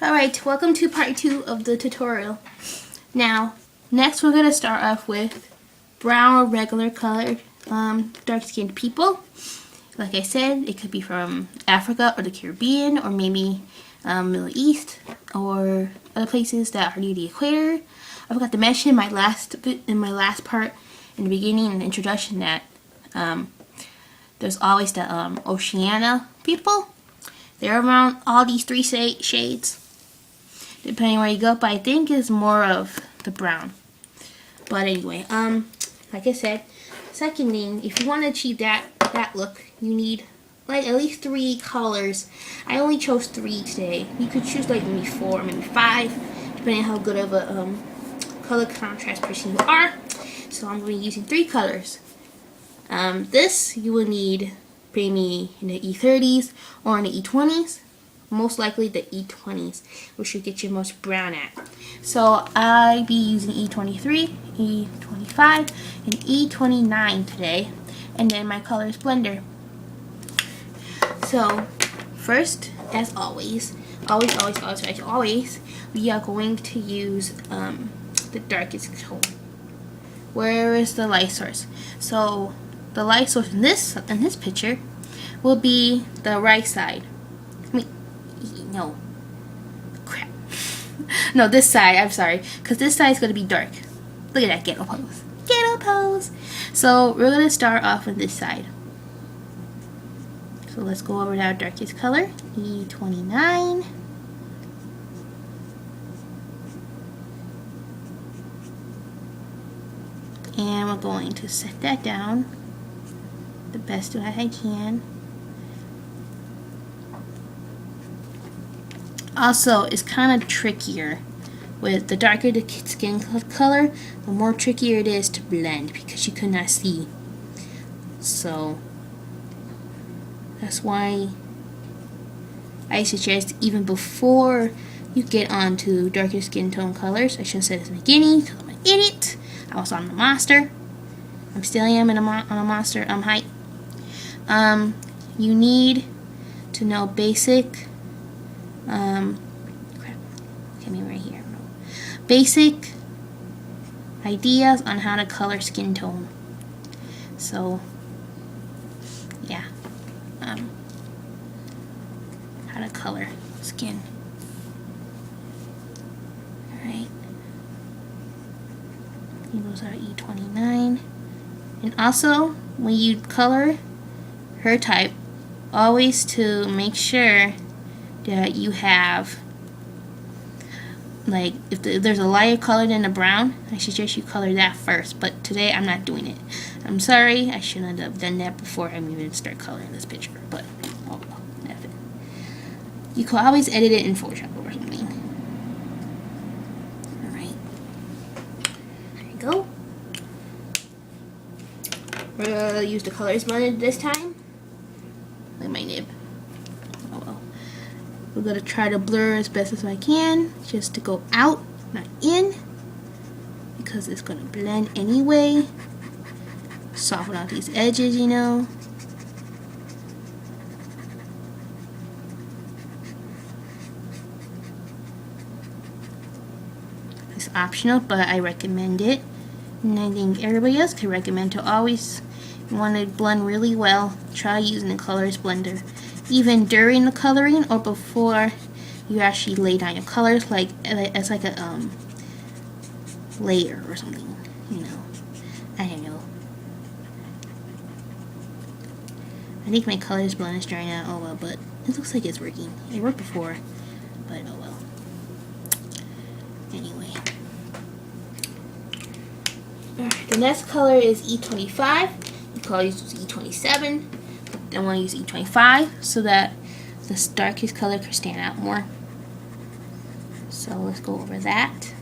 Alright, welcome to part 2 of the tutorial. Now, next we're going to start off with brown or regular colored dark-skinned people. Like I said, it could be from Africa or the Caribbean or maybe Middle East or other places that are near the equator. I forgot to mention in my last part in the beginning in the introduction that there's always the Oceania people. They're around all these three shades. Depending where you go, but I think it's more of the brown. But anyway, like I said, second thing, if you want to achieve that look, you need like at least 3 colors. I only chose 3 today. You could choose like maybe 4, maybe 5, depending on how good of a color contrast person you are. So I'm going to be using 3 colors. This you will need maybe in the E30s or in the E20s. Most likely the E20s, which should get you most brown at. So I'll be using E23, E25, and E29 today, and then my colors blender. So first, as always, we are going to use the darkest tone. Where is the light source? So the light source in this picture will be the right side. No. Crap. No, this side, I'm sorry. Because this side is going to be dark. Look at that ghetto pose. Ghetto pose! So, we're going to start off with this side. So, let's go over to our darkest color. E29. And we're going to set that down the best way I can. Also, it's kind of trickier. With the darker the skin color, the more trickier it is to blend because you could not see. So, that's why I suggest even before you get onto darker skin tone colors, I should have said this in the beginning because I'm an idiot. I was on the monster. I'm still am on a monster height. You need to know basic basic ideas on how to color skin tone. So yeah, how to color skin. Alright, those are E29. And also, when you color her type, always to make sure that you have, like, if there's a lighter color than the brown, I suggest you color that first. But today I'm not doing it. I'm sorry, I shouldn't have done that before I even start coloring this picture. But oh well, that's it. You could always edit it in Photoshop or something. Alright, there you go. We're gonna use the colors blended this time. Look at my nib. Oh well. We're going to try to blur as best as I can, just to go out, not in, because it's going to blend anyway. Soften out these edges, you know. It's optional, but I recommend it. And I think everybody else could recommend to always, if you want to blend really well, try using the colors blender. Even during the coloring or before you actually lay down your colors, like it's like a layer or something, you know. I don't know. I think my colors blend is drying out. Oh well, but it looks like it's working. It worked before, but oh well. Anyway, alright, the next color is E25. You can always use E27. I want to use E25 so that this darkest color can stand out more. So let's go over that.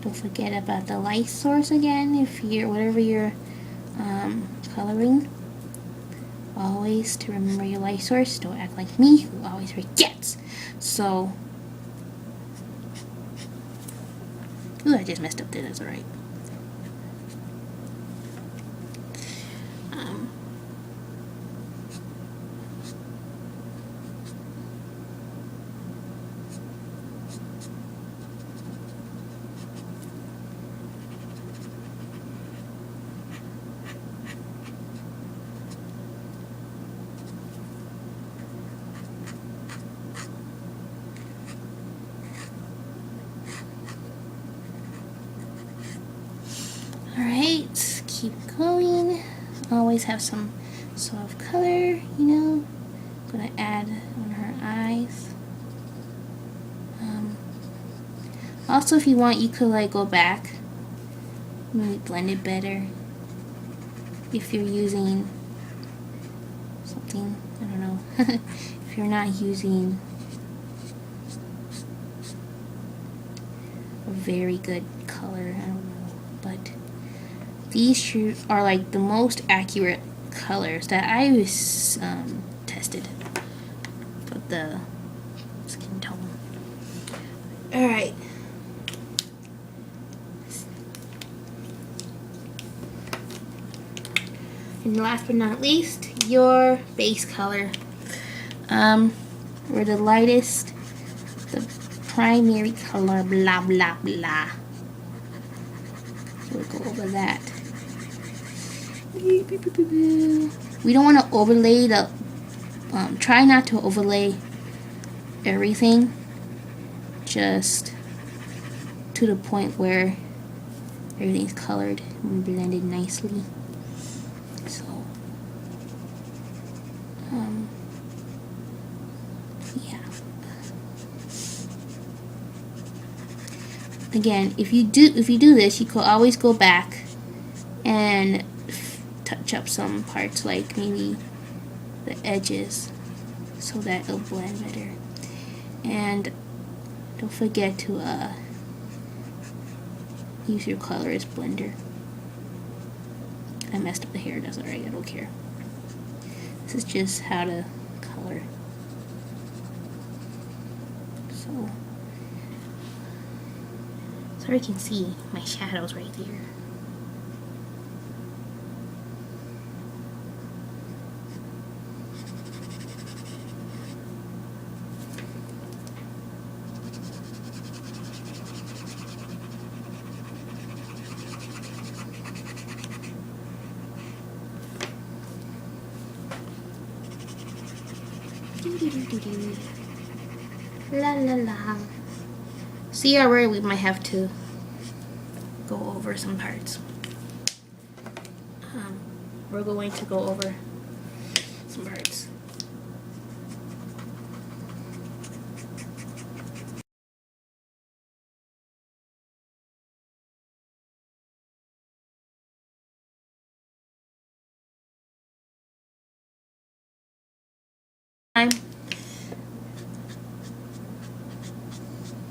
Don't forget about the light source again. If you're whatever your coloring. Always to remember your light source. Don't act like me, who always forgets. So, ooh, I just messed up there. That's alright. Alright, keep going. Always have some sort of color, you know. I'm gonna add on her eyes. Also, if you want, you could like go back, maybe blend it better. If you're using something, I don't know, if you're not using a very good color, I don't know, but these are like the most accurate colors that I was tested for the skin tone. Alright. And last but not least, your base color. Or the lightest, the primary color, blah blah blah. We'll go over that. We don't want to overlay the, try not to overlay everything, just to the point where everything's colored and blended nicely. So, yeah. Again, if you do this, you could always go back and touch up some parts, like maybe the edges, so that it'll blend better. And don't forget to use your colorist blender. I messed up the hair, that's alright, I don't care. This is just how to color. So you can see my shadows right there. La la la. See already we might have to go over some parts. We're going to go over some parts.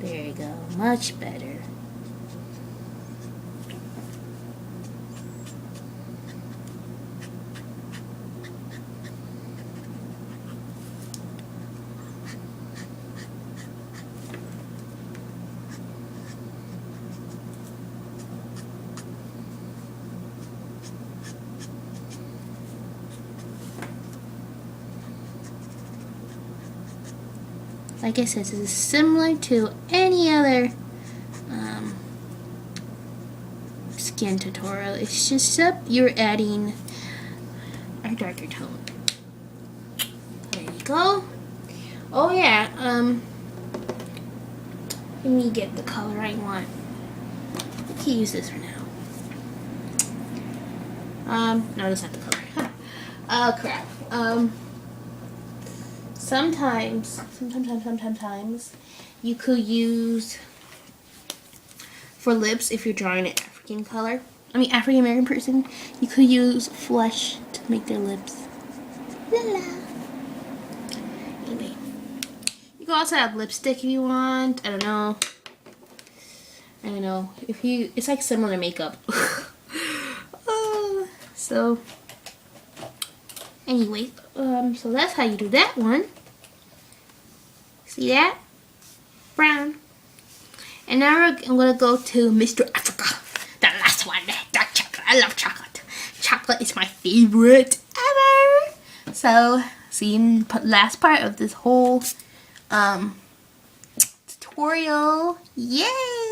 There you go, much better. Like I said, this is similar to any other skin tutorial. It's just you're adding a darker tone. There you go. Oh yeah, let me get the color I want. I can use this for now. No, that's not the color. Oh crap. Sometimes you could use for lips, if you're drawing an African color, African American person, you could use flesh to make their lips. La la. Anyway, you can also have lipstick if you want. I don't know. It's like similar makeup. So anyway, so that's how you do that one. See that? Brown. And now I'm gonna go to Mr. Africa. The last one, dark chocolate. I love chocolate. Chocolate is my favorite ever. So, see, last part of this whole tutorial. Yay!